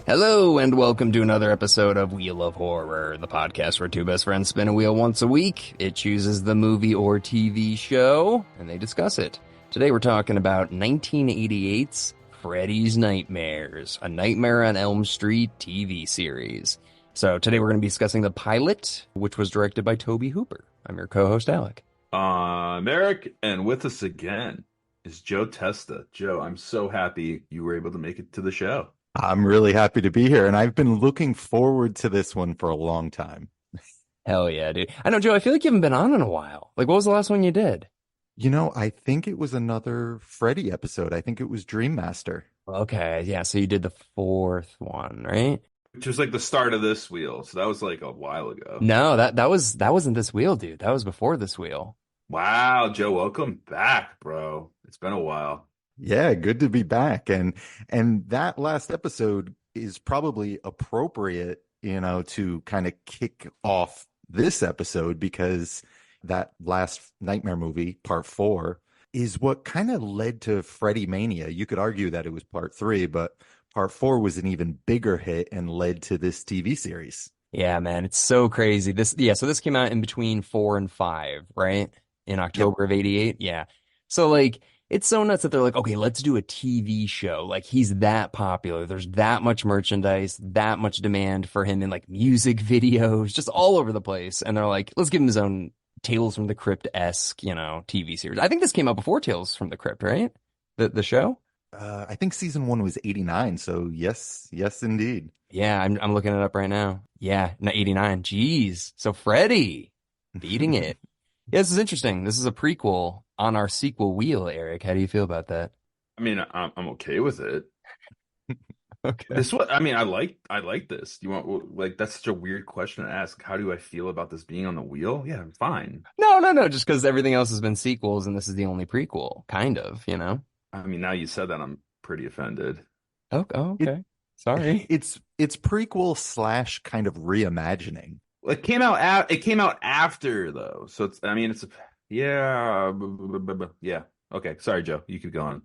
Hello, and welcome to another episode of Wheel of Horror, the podcast where two best friends spin a wheel once a week. It chooses the movie or TV show, and they discuss it. Today we're talking about 1988's Freddy's Nightmares, a Nightmare on Elm Street TV series. So today we're going to be discussing the pilot, which was directed by Tobe Hooper. I'm your co-host, Alec. I'm Erik, and with us again is Joe Testa. Joe, I'm so happy you were able to make it to the show. I'm really happy to be here, and I've been looking forward to this one for a long time. Hell yeah, dude. I know, Joe, I feel like you haven't been on in a while. Like, what was the last one you did? I think it was another Freddy episode. I think it was Dream Master. Okay, yeah, so you did the fourth one, right? Which was like the start of this wheel, so that was like a while ago. No, that wasn't this wheel, dude. That was before this wheel. Wow, Joe, welcome back, bro. It's been a while. Yeah, good to be back. And that last episode is probably appropriate, to kind of kick off this episode because that last Nightmare movie, part 4, is what kind of led to Freddy Mania. You could argue that it was part 3, but part 4 was an even bigger hit and led to this TV series. Yeah, man, it's so crazy. So this came out in between 4 and 5, right? In October of '88. Yeah. So like it's so nuts that they're like, okay, let's do a TV show. Like he's that popular. There's that much merchandise, that much demand for him in like music videos, just all over the place. And they're like, let's give him his own Tales from the Crypt-esque, TV series. I think this came out before Tales from the Crypt, right? The show? I think season 1 was 89. So yes, indeed. Yeah, I'm looking it up right now. Yeah, 89. Jeez. So Freddy beating it. Yeah, this is interesting. This is a prequel on our sequel wheel, Erik. How do you feel about that? I mean, I'm okay with it. Okay. I like this. You want like that's such a weird question to ask. How do I feel about this being on the wheel? Yeah, I'm fine. No. Just because everything else has been sequels and this is the only prequel, kind of. I mean, now you said that, I'm pretty offended. Oh, okay. Sorry. It's prequel / kind of reimagining. It came out after though, so yeah. Okay, sorry, Joe. You keep going.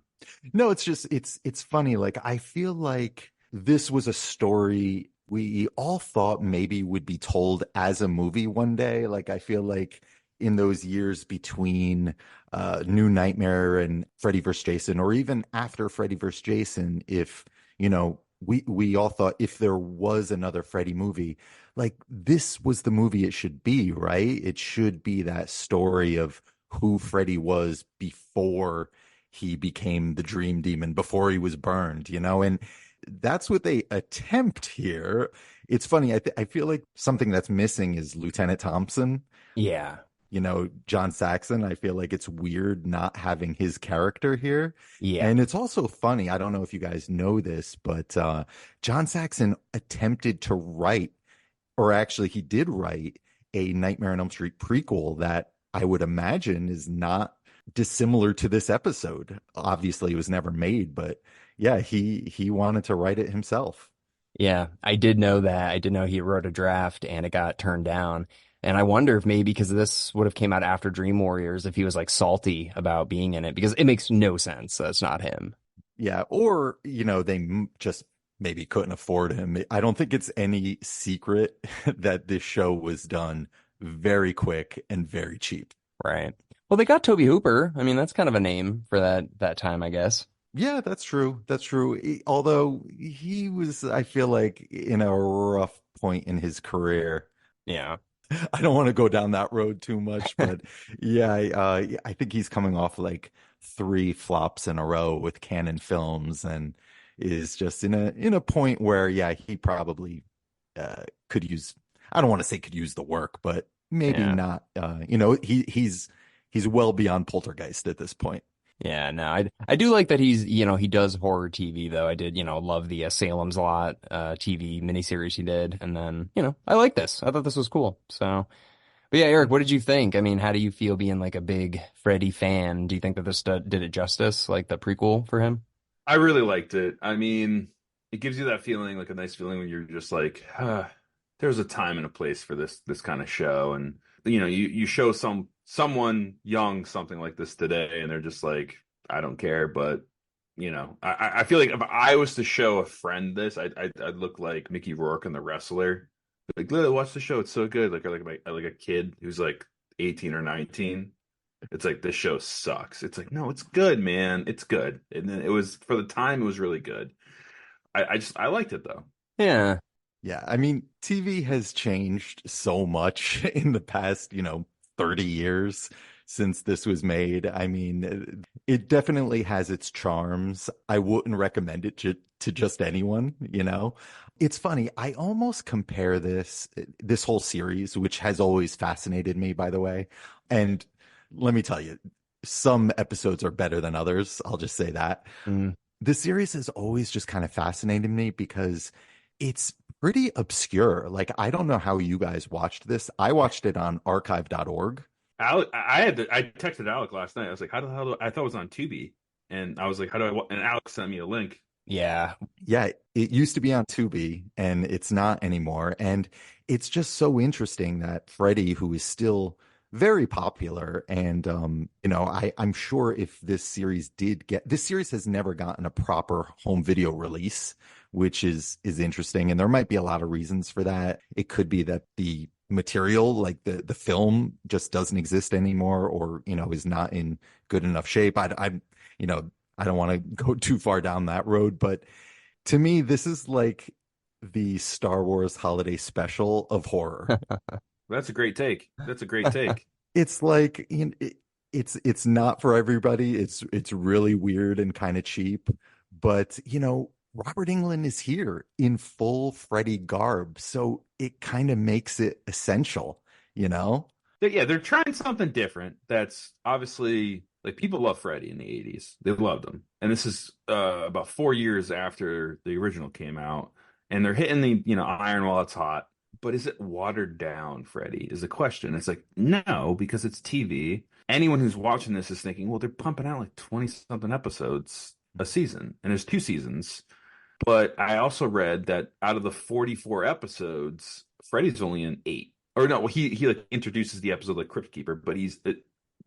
No, it's just it's funny. Like I feel like this was a story we all thought maybe would be told as a movie one day. Like I feel like in those years between New Nightmare and Freddy vs. Jason, or even after Freddy vs. Jason, if we all thought if there was another Freddy movie, like this was the movie it should be, right? It should be that story of who Freddy was before he became the Dream Demon, before he was burned, and that's what they attempt here. It's funny. I feel like something that's missing is Lieutenant Thompson. Yeah. John Saxon. I feel like it's weird not having his character here. Yeah. And it's also funny. I don't know if you guys know this, but John Saxon attempted to write, or actually he did write, a Nightmare on Elm Street prequel that I would imagine is not dissimilar to this episode. Obviously, it was never made, but yeah, he wanted to write it himself. Yeah, I did know that. I did know he wrote a draft and it got turned down. And I wonder if maybe because this would have came out after Dream Warriors, if he was like salty about being in it, because it makes no sense. That's not him. Yeah. Or, they just maybe couldn't afford him. I don't think it's any secret that this show was done very quick and very cheap. Right. Well, they got Tobe Hooper. I mean, that's kind of a name for that time, I guess. Yeah, that's true. That's true. Although he was, I feel like, in a rough point in his career. Yeah. I don't want to go down that road too much, but yeah, I think he's coming off like 3 flops in a row with Canon Films, and is just in a point where, yeah, he probably could use. I don't want to say could use the work, but maybe not. He's well beyond Poltergeist at this point. Yeah, no, I do like that he does horror TV though. I did, love the Salem's Lot TV miniseries he did. And then, I like this. I thought this was cool. So, but yeah, Erik, what did you think? I mean, how do you feel being like a big Freddy fan? Do you think that this did it justice, like the prequel for him? I really liked it. I mean, it gives you that feeling, like a nice feeling when you're just like, there's a time and a place for this kind of show. And you show someone young something like this today, and they're just like, I don't care. But I feel like if I was to show a friend this, I'd look like Mickey Rourke and the Wrestler. Like, "Look, watch the show, it's so good." Like, or like a kid who's like 18 or 19. It's like, this show sucks. It's like, no, it's good, man. It's good. And then it was, for the time, it was really good. I liked it though. Yeah. Yeah, I mean, TV has changed so much in the past, 30 years since this was made. I mean, it definitely has its charms. I wouldn't recommend it to just anyone, you know? It's funny, I almost compare this whole series, which has always fascinated me, by the way. And let me tell you, some episodes are better than others. I'll just say that. Mm. The series has always just kind of fascinated me because it's pretty obscure. Like, I don't know how you guys watched this. I watched it on archive.org. I texted Alec last night. I was like, how the hell I thought it was on Tubi. And I was like, and Alex sent me a link. Yeah. Yeah, it used to be on Tubi and it's not anymore. And it's just so interesting that Freddy, who is still very popular, and I'm sure if this series has never gotten a proper home video release, which is interesting. And there might be a lot of reasons for that. It could be that the material, like the film, just doesn't exist anymore, or is not in good enough shape. I don't want to go too far down that road, but to me, this is like the Star Wars holiday special of horror. That's a great take. That's a great take. It's like, it's not for everybody. It's really weird and kind of cheap, but Robert Englund is here in full Freddy garb, so it kind of makes it essential, you know? Yeah, they're trying something different. That's obviously, like, people love Freddy in the 80s. They loved him. And this is about 4 years after the original came out. And they're hitting the, iron while it's hot. But is it watered down, Freddy? Is the question. It's like, no, because it's TV. Anyone who's watching this is thinking, well, they're pumping out like 20 something episodes a season. And there's 2 seasons. But I also read that out of the 44 episodes, Freddy's only in 8. Or no, well, he like introduces the episode like Crypt Keeper, but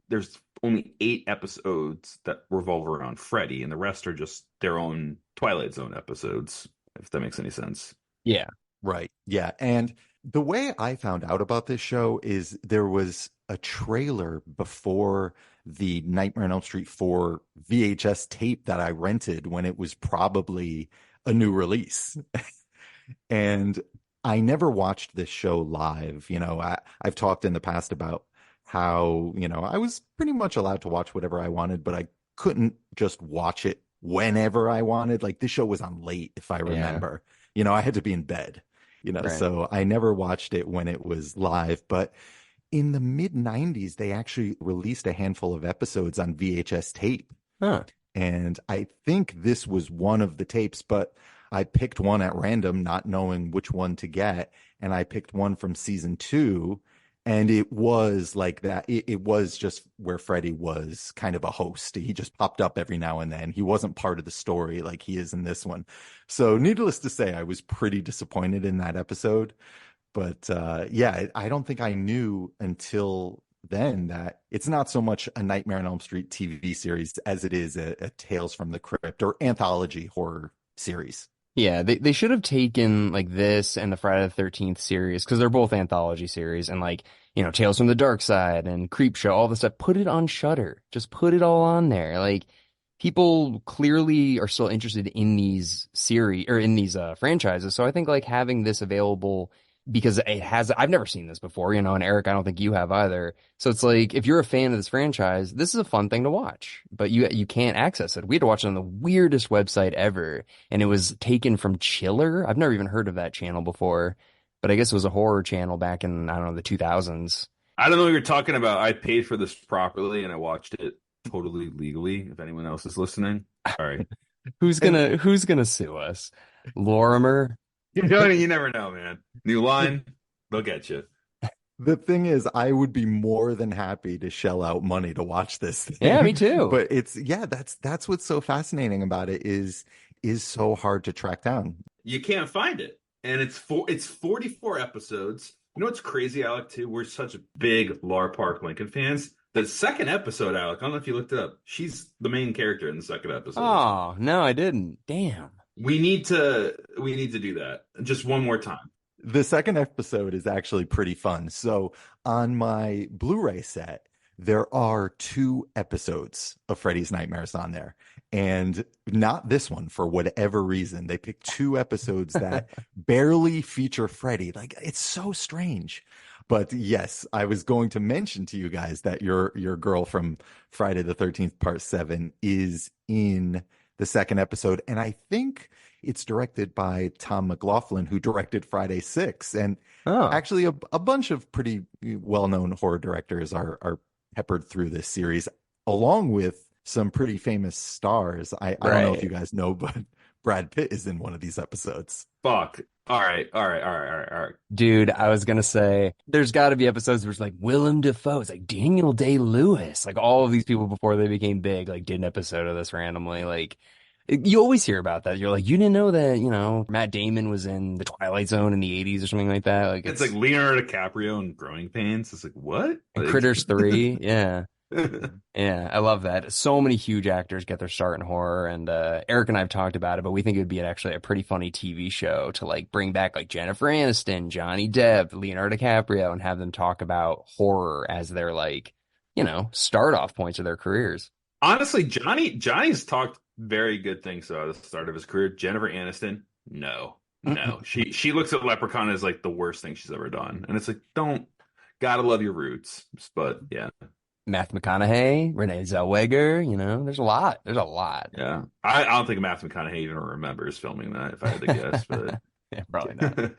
there's only 8 episodes that revolve around Freddy, and the rest are just their own Twilight Zone episodes, if that makes any sense. Yeah. Right. Yeah. And the way I found out about this show is there was a trailer before the Nightmare on Elm Street 4 VHS tape that I rented when it was probably a new release. And I never watched this show live. I've talked in the past about how, I was pretty much allowed to watch whatever I wanted, but I couldn't just watch it whenever I wanted. Like, this show was on late, if I remember. I had to be in bed, Right. so I never watched it when it was live. But in the mid 90s, they actually released a handful of episodes on VHS tape. Huh. And I think this was one of the tapes, but I picked one at random, not knowing which one to get. And I picked one from season 2. And it was like that. It was just where Freddy was kind of a host. He just popped up every now and then. He wasn't part of the story like he is in this one. So needless to say, I was pretty disappointed in that episode. But yeah, I don't think I knew until then that it's not so much a Nightmare on Elm Street TV series as it is a Tales from the Crypt or anthology horror series. Yeah, they should have taken like this and the Friday the 13th series, because they're both anthology series, and like, Tales from the Dark Side and Creepshow, all this stuff, put it on Shudder. Just put it all on there. Like, people clearly are still interested in these series or in these franchises. So I think like having this available, because I've never seen this before, and Eric, I don't think you have either. So it's like, if you're a fan of this franchise, this is a fun thing to watch, but you can't access it. We had to watch it on the weirdest website ever, and it was taken from Chiller. I've never even heard of that channel before, but I guess it was a horror channel back in, I don't know, the 2000s. I don't know what you're talking about. I paid for this properly and I watched it totally legally, if anyone else is listening. All right. Who's gonna sue us? Lorimer? You never know, man. New line, they'll get you. The thing is, I would be more than happy to shell out money to watch this thing. Yeah, me too. But that's what's so fascinating about it is so hard to track down. You can't find it. And it's 44 episodes. You know what's crazy, Alec, too? We're such big Lar Park Lincoln fans. The second episode, Alec, I don't know if you looked it up. She's the main character in the second episode. Oh, no, I didn't. Damn. We need to do that just one more time. The second episode is actually pretty fun. So on my Blu-ray set, there are 2 episodes of Freddy's Nightmares on there. And not this one for whatever reason. They picked 2 episodes that barely feature Freddy. Like, it's so strange. But yes, I was going to mention to you guys that your girl from Friday the 13th Part 7 is in the second episode. And I think it's directed by Tom McLaughlin, who directed Friday 6. And actually a bunch of pretty well-known horror directors are peppered through this series, along with some pretty famous stars. I don't know if you guys know, but Brad Pitt is in one of these episodes. Fuck. All right. Dude, I was gonna say there's got to be episodes where it's like Willem Dafoe, it's like Daniel Day-Lewis, like all of these people before they became big, like did an episode of this randomly. Like you always hear about that. You're like, you didn't know that, Matt Damon was in The Twilight Zone in the 80s or something like that. Like it's like Leonardo DiCaprio in Growing Pains. It's like, what? And Critters 3, yeah. Yeah, I love that. So many huge actors get their start in horror, and Eric and I have talked about it, but we think it would be actually a pretty funny TV show to like bring back like Jennifer Aniston, Johnny Depp, Leonardo DiCaprio, and have them talk about horror as their like, start off points of their careers. Honestly, Johnny's talked very good things about the start of his career. Jennifer Aniston, no. She looks at Leprechaun as like the worst thing she's ever done, and it's like, gotta love your roots, but yeah. Matthew McConaughey, Renee Zellweger, there's a lot. Yeah. I don't think Matthew McConaughey even remembers filming that, if I had to guess, but yeah, probably not.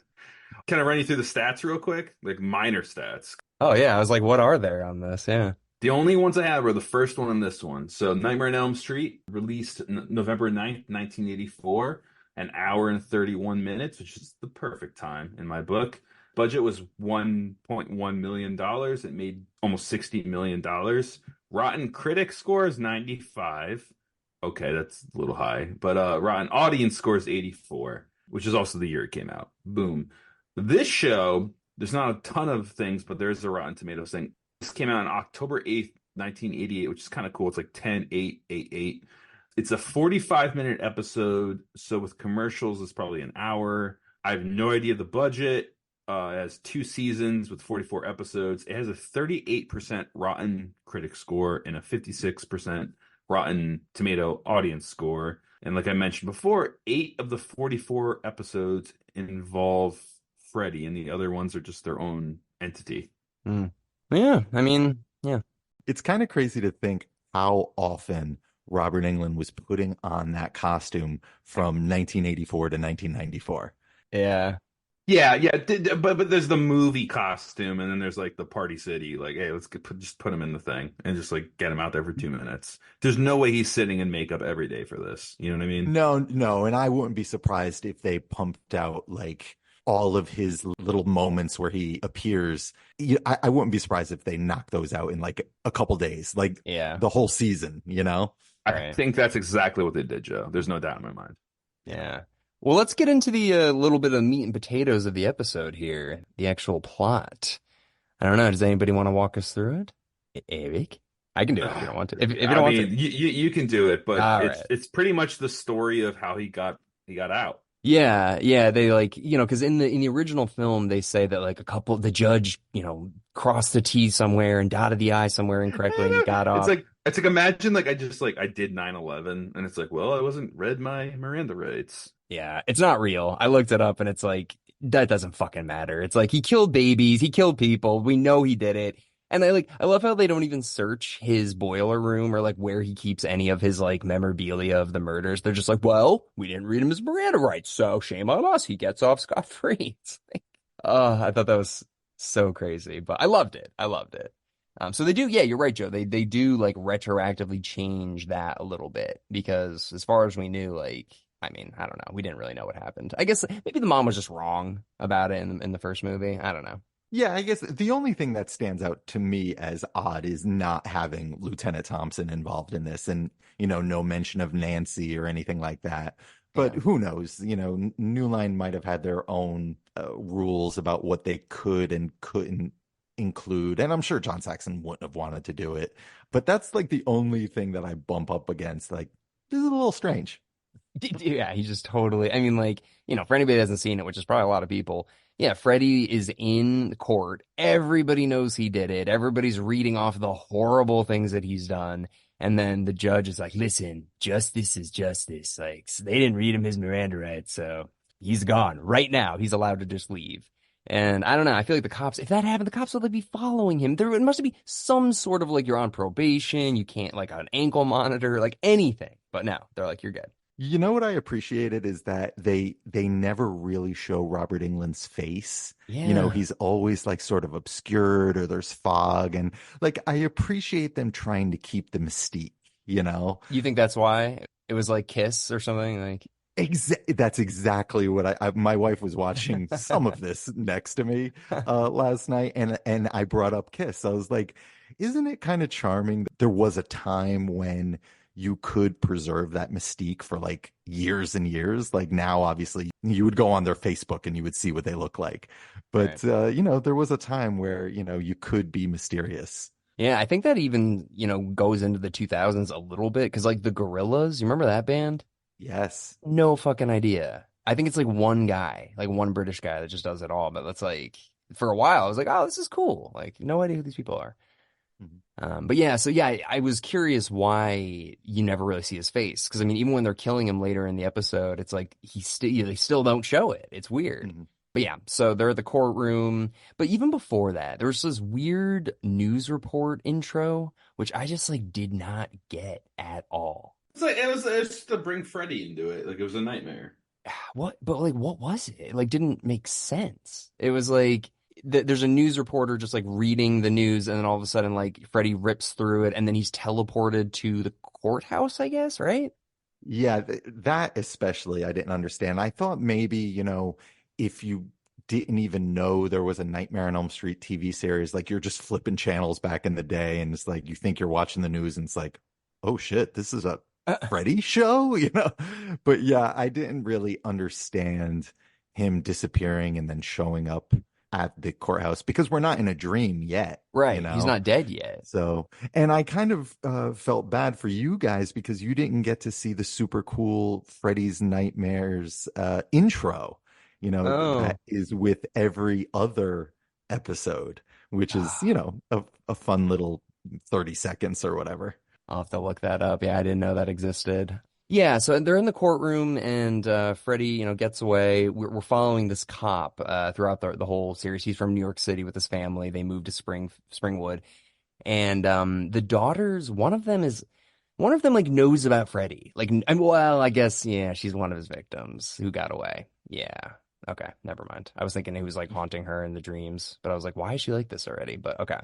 Can I run you through the stats real quick? Like minor stats. Oh yeah, I was like, what are there on this? Yeah. The only ones I have are the first one and this one. So Nightmare on Elm Street, released November 9th, 1984, an hour and 31 minutes, which is the perfect time in my book. Budget was $1.1 million. It made almost $60 million. Rotten Critic score is 95. Okay, that's a little high. But Rotten Audience score is 84, which is also the year it came out. Boom. This show, there's not a ton of things, but there's a Rotten Tomatoes thing. This came out on October 8th, 1988, which is kind of cool. It's like 10/8/88. It's a 45-minute episode. So with commercials, it's probably an hour. I have no idea the budget. It has 2 seasons with 44 episodes. It has a 38% Rotten Critic score and a 56% Rotten Tomato audience score. And like I mentioned before, 8 of the 44 episodes involve Freddy, and the other ones are just their own entity. Yeah, I mean, yeah. It's kind of crazy to think how often Robert Englund was putting on that costume from 1984 to 1994. Yeah. Yeah, but there's the movie costume, and then there's like the Party City. Like, hey, let's just put him in the thing and just like get him out there for 2 minutes. There's no way he's sitting in makeup every day for this. You know what I mean? No, and I wouldn't be surprised if they pumped out like all of his little moments where he appears. I wouldn't be surprised if they knock those out in like a couple days, like the whole season. I think that's exactly what they did, Joe. There's no doubt in my mind. Yeah. Well, let's get into the little bit of meat and potatoes of the episode here, the actual plot. I don't know. Does anybody want to walk us through it? Eric? I can do it if you don't want to. If you don't want to. You can do it, but it's pretty much the story of how he got out. Yeah, they like, because in the original film they say that like the judge, crossed the T somewhere and dotted the I somewhere incorrectly and he got off. It's like imagine like I did 9/11 and it's like, well, I wasn't read my Miranda rights. Yeah, it's not real. I looked it up and it's like that doesn't fucking matter. It's like he killed babies, he killed people. We know he did it. And I love how they don't even search his boiler room or like where he keeps any of his like memorabilia of the murders. They're just like, well, we didn't read him his Miranda rights, so shame on us. He gets off scot-free. I thought that was so crazy, but I loved it. So they do, yeah, you're right, Joe. They do like retroactively change that a little bit because as far as we knew, like, I mean, I don't know. We didn't really know what happened. I guess maybe the mom was just wrong about it in the first movie. I don't know. Yeah, I guess the only thing that stands out to me as odd is not having Lieutenant Thompson involved in this and, no mention of Nancy or anything like that. But who knows? New Line might have had their own rules about what they could and couldn't include, and I'm sure John Saxon wouldn't have wanted to do it, but that's like the only thing that I bump up against. Like, this is a little strange. Yeah, he's just totally. I mean, like, for anybody that hasn't seen it, which is probably a lot of people, yeah, Freddy is in court. Everybody knows he did it. Everybody's reading off the horrible things that he's done. And then the judge is like, listen, justice is justice. Like, they didn't read him his Miranda rights, so he's gone. Right now, he's allowed to just leave. And I don't know. I feel like the cops, if that happened, the cops would be following him. There must be some sort of like you're on probation. You can't like an ankle monitor, like anything. But no, they're like, you're good. You know what I appreciated is that they never really show Robert Englund's face. Yeah. He's always like sort of obscured or there's fog, and like I appreciate them trying to keep the mystique. You think that's why it was like Kiss or something? Like, That's exactly what my wife was watching some of this next to me last night, and I brought up Kiss. I was like, isn't it kind of charming that there was a time when you could preserve that mystique for like years and years? Like now, obviously, you would go on their Facebook and you would see what they look like. But, right. there was a time where, you could be mysterious. Yeah, I think that even, goes into the 2000s a little bit because like the Gorillas, you remember that band? Yes. No fucking idea. I think it's like one guy, like one British guy that just does it all. But that's like, for a while, I was like, oh, this is cool. Like, no idea who these people are. Mhm. But yeah, so yeah, I was curious why you never really see his face. Because I mean, even when they're killing him later in the episode, it's like they still don't show it. It's weird. Mhm. But yeah, so they're at the courtroom. But even before that, there was this weird news report intro, which I just like did not get at all. It's like it was just to bring Freddy into it. Like it was a nightmare. What? But like, what was it? It like didn't make sense. It was like there's a news reporter just like reading the news, and then all of a sudden, like Freddy rips through it, and then he's teleported to the courthouse, I guess, right? Yeah, that especially I didn't understand. I thought maybe, if you didn't even know there was a Nightmare on Elm Street TV series, like you're just flipping channels back in the day and it's like you think you're watching the news and it's like, oh shit, this is a Freddy show. But yeah, I didn't really understand him disappearing and then showing up at the courthouse because we're not in a dream yet, Right. He's not dead yet. so, and I kind of felt bad for you guys because you didn't get to see the super cool Freddy's Nightmares intro, Oh. that is with every other episode, which is, a fun little 30 seconds or whatever. I'll have to look that up. Yeah, I didn't know that existed. Yeah, so they're in the courtroom and Freddy, gets away. We're following this cop throughout the whole series. He's from New York City with his family. They moved to Springwood. And the daughters, one of them like knows about Freddy. Like, well, I guess, yeah, she's one of his victims who got away. Yeah. Okay, never mind. I was thinking he was like haunting her in the dreams, but I was like, why is she like this already? But okay.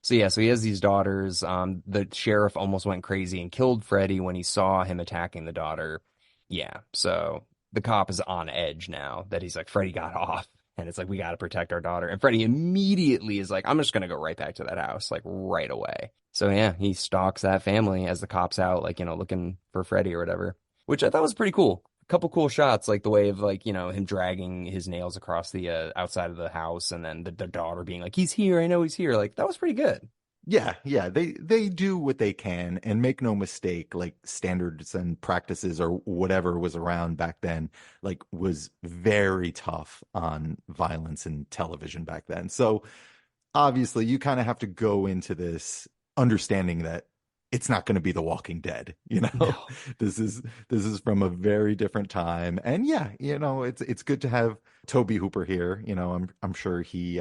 So yeah, so he has these daughters. The sheriff almost went crazy and killed Freddy when he saw him attacking the daughter. Yeah, so the cop is on edge now that he's like, Freddy got off. And it's like, we got to protect our daughter. And Freddy immediately is like, I'm just going to go right back to that house, like right away. So yeah, he stalks that family as the cop's out, like, looking for Freddy or whatever, which I thought was pretty cool. Couple cool shots, like the way of like, him dragging his nails across the outside of the house and then the daughter being like, he's here. I know he's here. Like that was pretty good. Yeah, they do what they can, and make no mistake, like standards and practices or whatever was around back then, like was very tough on violence in television back then. So obviously you kind of have to go into this understanding that it's not going to be The Walking Dead. No. This is from a very different time. And yeah, it's good to have Toby Hooper here. I'm sure he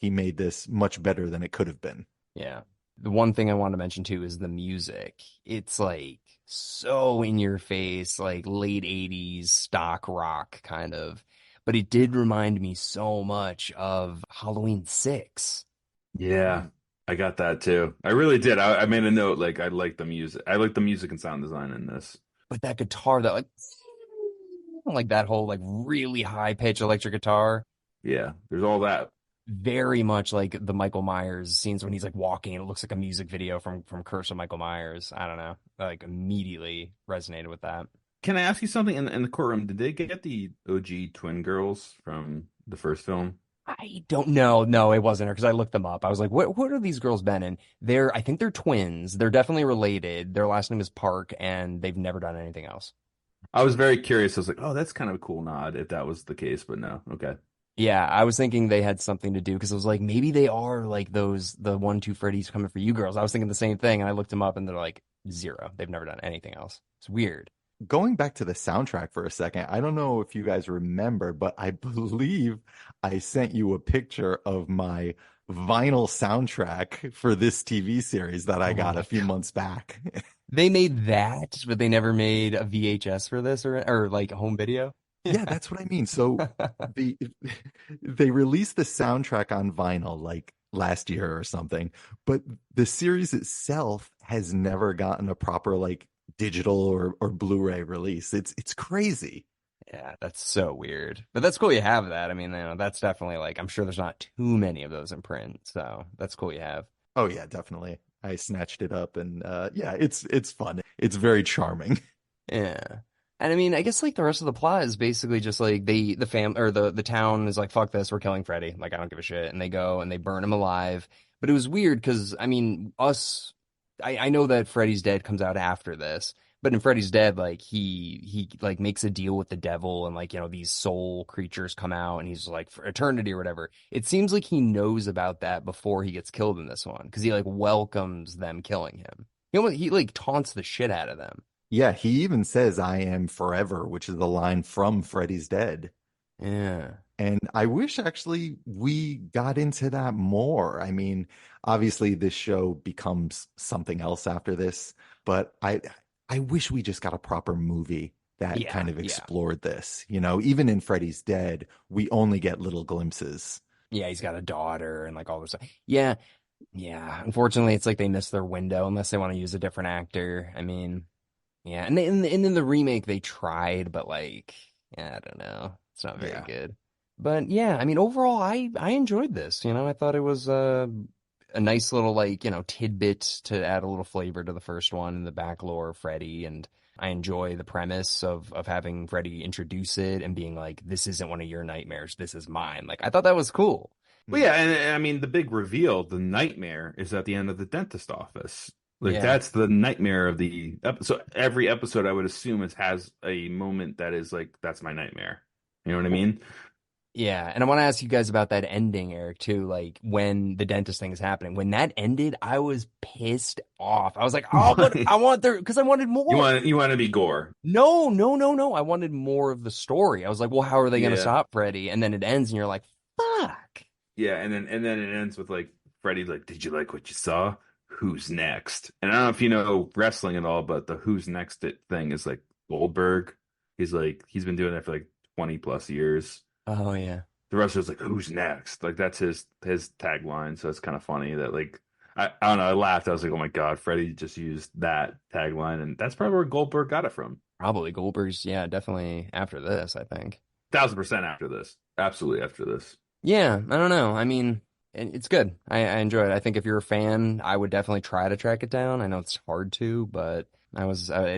made this much better than it could have been. Yeah. The one thing I wanted to mention too is the music. It's like so in your face, like late 80s stock rock kind of. But it did remind me so much of Halloween 6. Yeah, I got that too. I really did. I made a note. Like I like the music. I like the music and sound design in this. But that guitar, that like that whole like really high pitch electric guitar, Yeah, there's all that. very much like the Michael Myers scenes when he's like walking and it looks like a music video from Curse of Michael Myers. I don't know. I, like immediately resonated with that. Can I ask you something in the courtroom? Did they get the OG twin girls from the first film? I don't know. No, it wasn't her because I looked them up. I was like, what are these girls been in? I think they're twins. They're definitely related. Their last name is Park, and they've never done anything else. I was very curious. I was like, oh, that's kind of a cool nod if that was the case, but no. Okay. Yeah, I was thinking they had something to do because I was like, maybe they are like the 1-2 Freddy's coming for you girls. I was thinking the same thing, and I looked them up, and they're like zero. They've never done anything else. It's weird. Going back to the soundtrack for a second, I don't know if you guys remember, but I believe I sent you a picture of my vinyl soundtrack for this TV series that I Oh got a my few God. months back. They made that, but they never made a VHS for this or like a home video. Yeah, that's what I mean. So the they released the soundtrack on vinyl like last year or something, but the series itself has never gotten a proper like digital or Blu-ray release. It's crazy. Yeah, that's so weird. But that's cool you have that. I mean, that's definitely like I'm sure there's not too many of those in print, so that's cool you have. Oh yeah, definitely. I snatched it up and yeah, it's fun. It's very charming. Yeah. And I mean, I guess like the rest of the plot is basically just like the fam or the town is like, fuck this, we're killing Freddy. Like I don't give a shit. And they go and they burn him alive. But it was weird because I mean, I know that Freddy's Dead comes out after this, but in Freddy's Dead, like he like makes a deal with the devil and like, these soul creatures come out and he's like for eternity or whatever. It seems like he knows about that before he gets killed in this one because he like welcomes them killing him. He like taunts the shit out of them. Yeah, he even says I am forever, which is the line from Freddy's Dead. Yeah. And I wish actually we got into that more. I mean, obviously this show becomes something else after this, but I wish we just got a proper movie that Yeah, kind of yeah. explored this. Even in Freddy's Dead, we only get little glimpses. Yeah, he's got a daughter and like all this stuff. Yeah, yeah. Unfortunately, it's like they missed their window unless they want to use a different actor. I mean, yeah. And in the remake they tried, but like, yeah, I don't know. It's not very Yeah. good. But yeah, I mean, overall, I enjoyed this. I thought it was a nice little like tidbit to add a little flavor to the first one and the back lore of Freddy, and I enjoy the premise of having Freddy introduce it and being like, this isn't one of your nightmares, this is mine. Like I thought that was cool. Well, yeah, and I mean the big reveal, the nightmare is at the end of the dentist office. Like Yeah. that's the nightmare of the episode. Every episode, I would assume, it has a moment that is like, that's my nightmare. You know what I mean? Yeah, and I want to ask you guys about that ending, Eric, too. Like when the dentist thing is happening, when that ended, I was pissed off. I was like, oh, but I want there because I wanted You more. want you want to be Gore? No, no, no, no. I wanted more of the story. I was like, well, how are they going to Yeah, stop Freddy? And then it ends, and you're like, fuck. yeah, and then it ends with like Freddy like, did you like what you saw? Who's next? And I don't know if you know wrestling at all, but the who's next thing is like Goldberg. He's been doing that for like 20 plus years. Oh yeah. The wrestler's like, who's next? Like that's his tagline. So it's kind of funny that like I don't know, I laughed. I was like, oh my God, Freddie just used that tagline, and that's probably where Goldberg got it from. Probably Goldberg's. Yeah, definitely after this, I think. 1000% after this. Absolutely after this. Yeah, I don't know. I mean, it's good. I enjoy it. I think if you're a fan, I would definitely try to track it down. I know it's hard to, but I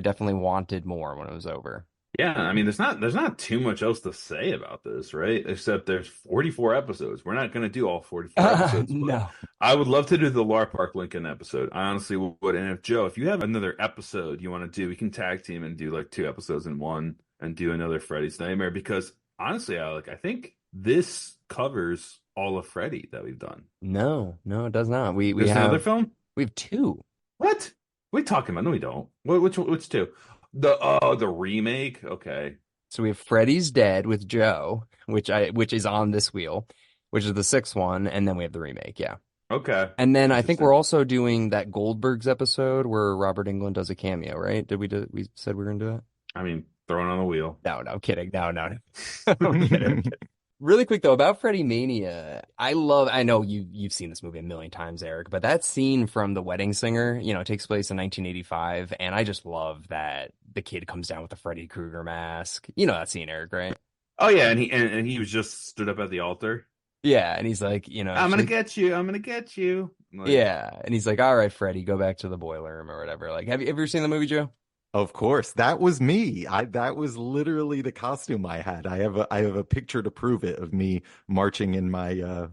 definitely wanted more when it was over. Yeah, I mean, there's not too much else to say about this, right? Except there's 44 episodes. We're not going to do all 44 episodes, but No. I would love to do the Lar Park Lincoln episode. I honestly would. And if Joe, if you have another episode you want to do, we can tag team and do like two episodes in one and do another Freddy's Nightmare. Because honestly, Alec, I think this covers all of Freddy that we've done. No, no, it does not. We There's another have film? we have two. What? What are you talking about? No, we don't. Which two? The remake? Okay. So we have Freddy's Dead with Joe, which is on this wheel, which is the sixth one, and then we have the remake, yeah. Okay. And then I think Interesting. we're also doing that Goldberg's episode where Robert Englund does a cameo, right? We said we were gonna do it? I mean, throwing on the wheel. No, no, kidding. No, no. I'm kidding. Really quick though, about Freddy Mania, I know you've seen this movie a million times, Eric, but that scene from The Wedding Singer, it takes place in 1985, and I just love that the kid comes down with the Freddy Krueger mask. You know that scene, Eric, right? Oh yeah, and he was just stood up at the altar. Yeah, and he's like, I'm gonna get you. I'm gonna get you. Like, yeah, and he's like, all right, Freddy, go back to the boiler room or whatever. Like, have you ever seen the movie, Joe? Of course, that was me. That was literally the costume I had. I have a picture to prove it of me marching in my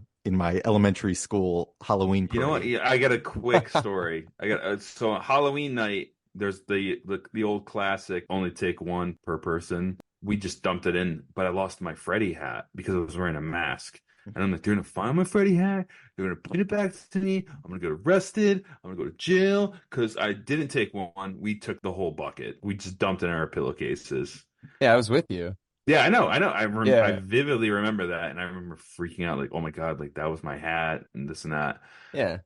elementary school Halloween You know what? parade. Yeah, I got a quick story. I got so Halloween night. There's the old classic, only take one per person. We just dumped it in, but I lost my Freddy hat because I was wearing a mask. And I'm like, they're gonna find my Freddy hat. They're gonna put it back to me. I'm gonna get arrested. I'm gonna go to jail because I didn't take one. We took the whole bucket. We just dumped it in our pillowcases. Yeah, I was with you. Yeah, I know. I Yeah, vividly remember that, and I remember freaking out, like, oh my God, like that was my hat and this and that. yeah.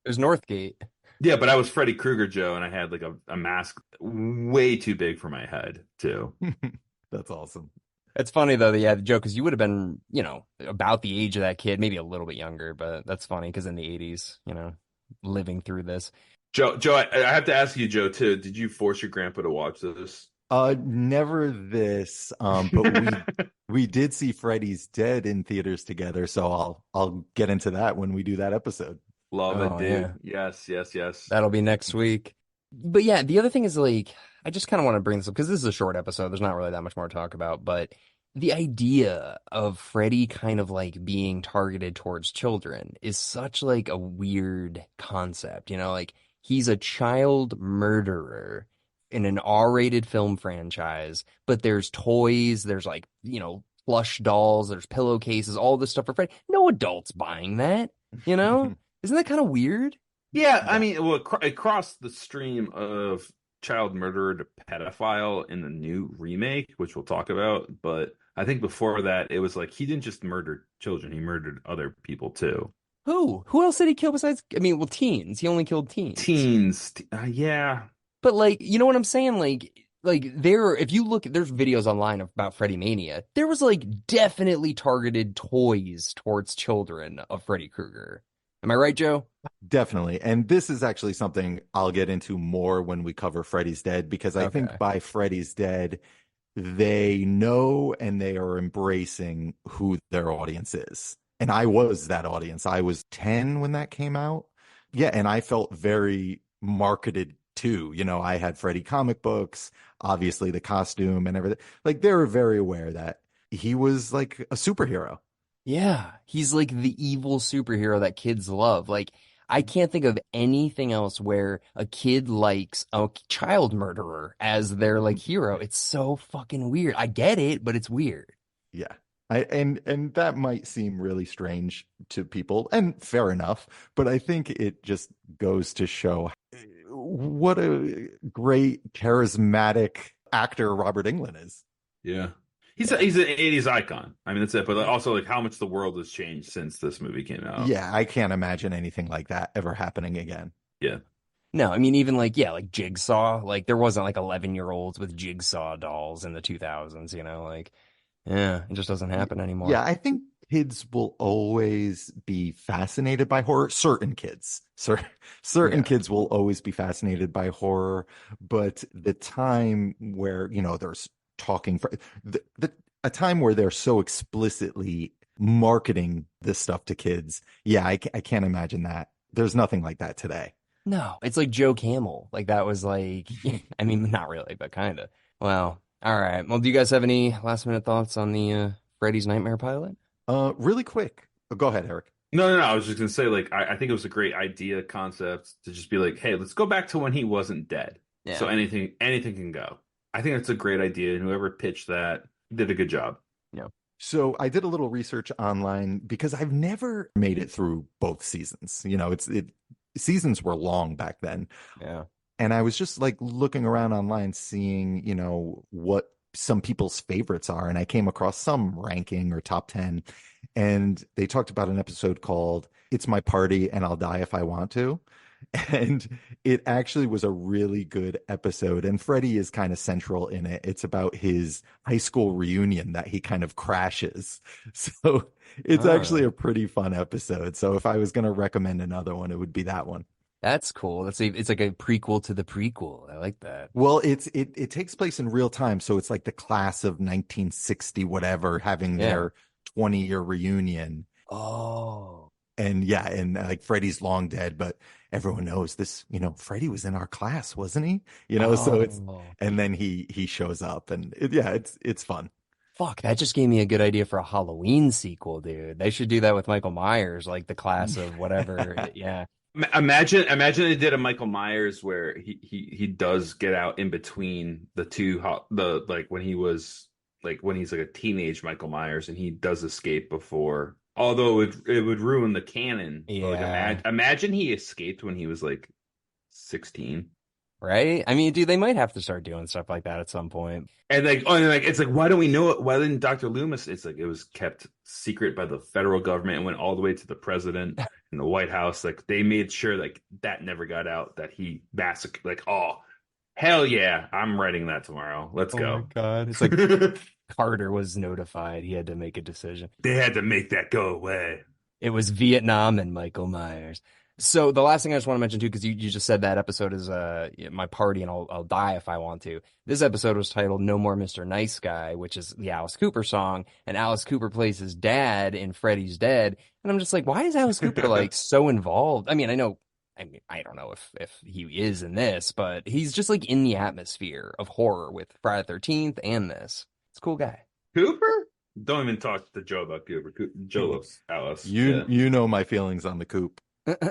It was Northgate. Yeah, but I was Freddy Krueger, Joe, and I had like a mask way too big for my head too. That's awesome. It's funny though, yeah, the joke because you would have been, about the age of that kid, maybe a little bit younger, but that's funny because in the 80s, living through this. Joe, I have to ask you, Joe, too. Did you force your grandpa to watch this? Never this. But we did see Freddy's Dead in theaters together, so I'll get into that when we do that episode. Love it, Oh, dude. yeah. Yes. That'll be next week. But yeah, the other thing is like, I just kind of want to bring this up because this is a short episode. There's not really that much more to talk about, but the idea of Freddy kind of like being targeted towards children is such like a weird concept, like he's a child murderer in an R-rated film franchise, but there's toys, there's like, plush dolls, there's pillowcases, all this stuff for Freddy. No adults buying that, you know? Isn't that kind of weird? Yeah, I mean, well, it crossed the stream of child murderer to pedophile in the new remake, which we'll talk about. But I think before that, it was like he didn't just murder children; he murdered other people too. Who? Who else did he kill besides, I mean, well, teens. He only killed teens. Yeah. But like, you know what I'm saying? Like there, if you look, there's videos online about Freddy Mania. There was like definitely targeted toys towards children of Freddy Krueger. Am I right, Joe? Definitely. And this is actually something I'll get into more when we cover Freddy's Dead, because I think Okay. by Freddy's Dead, they know and they are embracing who their audience is. And I was that audience. I was 10 when that came out. Yeah, and I felt very marketed too. I had Freddy comic books, obviously the costume and everything. Like they were very aware that he was like a superhero. Yeah, he's like the evil superhero that kids love. Like, I can't think of anything else where a kid likes a child murderer as their like hero. It's so fucking weird. I get it, but it's weird. Yeah. And that might seem really strange to people, and fair enough, but I think it just goes to show what a great charismatic actor Robert Englund is. Yeah. He's an 80s icon. I mean, that's it. But also, like, how much the world has changed since this movie came out. Yeah, I can't imagine anything like that ever happening again. Yeah. No, I mean, even like, yeah, like Jigsaw, like there wasn't like 11-year-olds with Jigsaw dolls in the 2000s, like, yeah, it just doesn't happen anymore. Yeah, I think kids will always be fascinated by horror. Certain kids, certain kids will always be fascinated by horror. But the time where, there's talking for a time where they're so explicitly marketing this stuff to kids. Yeah, I can't imagine that. There's nothing like that today. No, it's like Joe Camel. Like that was like, I mean, not really, but kind of. Wow. All right. Well, do you guys have any last minute thoughts on the Freddy's Nightmare pilot? Really quick. Go ahead, Erik. No. I was just gonna say, like, I think it was a great idea concept to just be like, hey, let's go back to when he wasn't dead. Yeah. So anything can go. I think that's a great idea, and whoever pitched that did a good job. Yeah. So I did a little research online because I've never made it through both seasons. Seasons were long back then. Yeah. And I was just like looking around online, seeing, what some people's favorites are. And I came across some ranking or top 10. And they talked about an episode called It's My Party and I'll Die If I Want to. And it actually was a really good episode. And Freddy is kind of central in it. It's about his high school reunion that he kind of crashes. So it's actually a pretty fun episode. So if I was going to recommend another one, it would be that one. That's cool. It's like a prequel to the prequel. I like that. Well, it takes place in real time. So it's like the class of 1960, whatever, having their 20-year reunion. Oh. And yeah, and like Freddy's long dead, but everyone knows this, Freddy was in our class, wasn't he? So Oh, and then he shows up and yeah, it's fun. fuck, that just gave me a good idea for a Halloween sequel, dude. They should do that with Michael Myers, like the class of whatever. Yeah. Imagine they did a Michael Myers where he does get out in between the two the like when he's like a teenage Michael Myers and he does escape before. Although it would ruin the canon. But, Yeah. like imagine he escaped when he was like 16. Right? I mean, dude, they might have to start doing stuff like that at some point. And like it's like why don't we know it? Why didn't Dr. Loomis? It's like it was kept secret by the federal government and went all the way to the president and the White House. Like they made sure like that never got out that he massacred. Like oh hell yeah, I'm writing that tomorrow. Let's Oh my go. God. It's like Carter was notified. He had to make a decision. They had to make that go away. It was Vietnam and Michael Myers. So the last thing I just want to mention too, because you just said that episode is my party and I'll die if I want to. This episode was titled No More Mr. Nice Guy, which is the Alice Cooper song, and Alice Cooper plays his dad in Freddy's Dead. And I'm just like, why is Alice Cooper like so involved? I mean, I don't know if he is in this, but he's just like in the atmosphere of horror with Friday the 13th and this. It's a cool guy. Cooper? Don't even talk to Joe about Cooper. Joe loves Alice. You know my feelings on the Coop.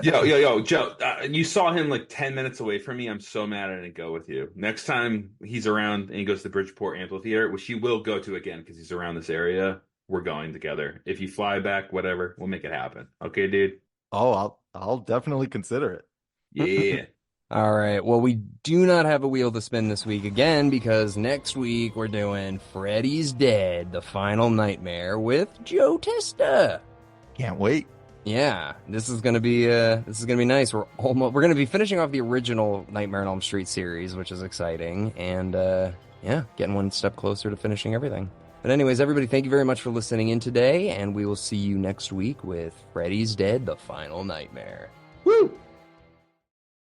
Yo, Joe, you saw him like 10 minutes away from me. I'm so mad I didn't go with you. Next time he's around and he goes to the Bridgeport Amphitheater, which he will go to again because he's around this area, we're going together. If you fly back, whatever, we'll make it happen. Okay, dude? Oh, I'll definitely consider it. Yeah. All right. Well, we do not have a wheel to spin this week again because next week we're doing Freddy's Dead, the Final Nightmare with Joe Testa. Can't wait. Yeah, this is gonna be nice. We're gonna be finishing off the original Nightmare on Elm Street series, which is exciting, and yeah, getting one step closer to finishing everything. But anyways, everybody, thank you very much for listening in today, and we will see you next week with Freddy's Dead, the Final Nightmare. Woo!